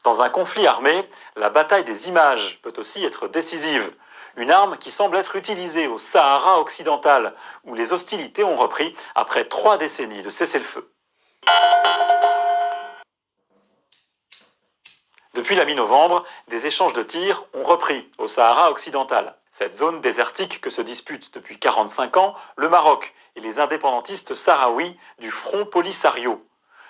Dans un conflit armé, la bataille des images peut aussi être décisive. Une arme qui semble être utilisée au Sahara occidental, où les hostilités ont repris après 3 décennies de cessez-le-feu. Depuis la mi-novembre, des échanges de tirs ont repris au Sahara occidental. Cette zone désertique que se disputent depuis 45 ans le Maroc et les indépendantistes sahraouis du Front Polisario.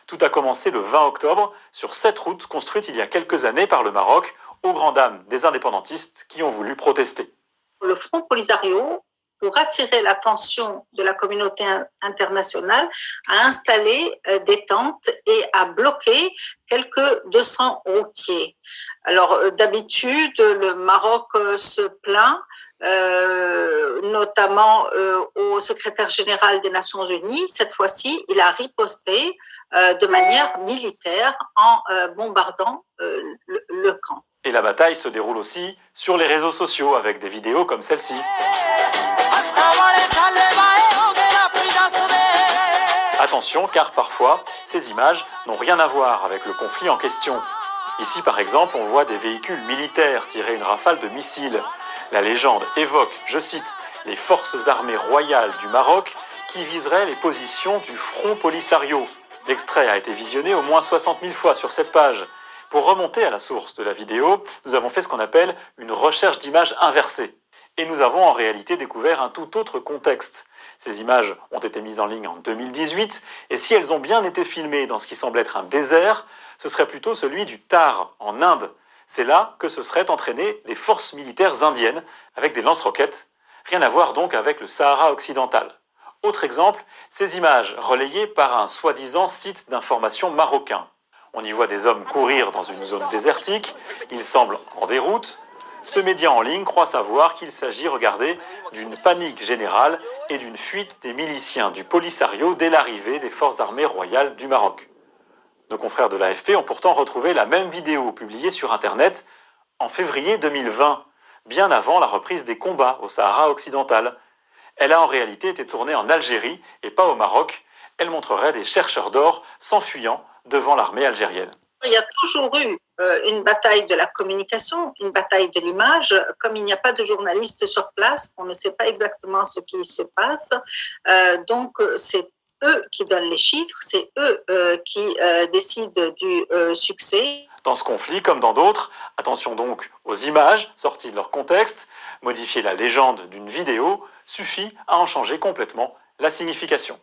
Tout a commencé le 20 octobre sur cette route construite il y a quelques années par le Maroc, aux grandes dames des indépendantistes qui ont voulu protester. Le Front Polisario, pour attirer l'attention de la communauté internationale, a installé des tentes et a bloqué quelques 200 routiers. Alors d'habitude, le Maroc se plaint, notamment au secrétaire général des Nations Unies. Cette fois-ci, il a riposté de manière militaire en bombardant le camp. Et la bataille se déroule aussi sur les réseaux sociaux avec des vidéos comme celle-ci. Attention, car parfois, ces images n'ont rien à voir avec le conflit en question. Ici, par exemple, on voit des véhicules militaires tirer une rafale de missiles. La légende évoque, je cite, les forces armées royales du Maroc qui viseraient les positions du Front Polisario. L'extrait a été visionné au moins 60 000 fois sur cette page. Pour remonter à la source de la vidéo, nous avons fait ce qu'on appelle une recherche d'images inversée. Et nous avons en réalité découvert un tout autre contexte. Ces images ont été mises en ligne en 2018, et si elles ont bien été filmées dans ce qui semble être un désert, ce serait plutôt celui du Thar, en Inde. C'est là que se seraient entraînées des forces militaires indiennes, avec des lance-roquettes. Rien à voir donc avec le Sahara occidental. Autre exemple, ces images relayées par un soi-disant site d'information marocain. On y voit des hommes courir dans une zone désertique, ils semblent en déroute. Ce média en ligne croit savoir qu'il s'agit, regardez, d'une panique générale et d'une fuite des miliciens du Polisario dès l'arrivée des forces armées royales du Maroc. Nos confrères de l'AFP ont pourtant retrouvé la même vidéo publiée sur Internet en février 2020, bien avant la reprise des combats au Sahara occidental. Elle a en réalité été tournée en Algérie et pas au Maroc. Elle montrerait des chercheurs d'or s'enfuyant devant l'armée algérienne. Il y a toujours eu une bataille de la communication, une bataille de l'image. Comme il n'y a pas de journalistes sur place, on ne sait pas exactement ce qui se passe. Donc, c'est eux qui donnent les chiffres, c'est eux qui décident du succès. Dans ce conflit, comme dans d'autres, attention donc aux images sorties de leur contexte. Modifier la légende d'une vidéo suffit à en changer complètement la signification.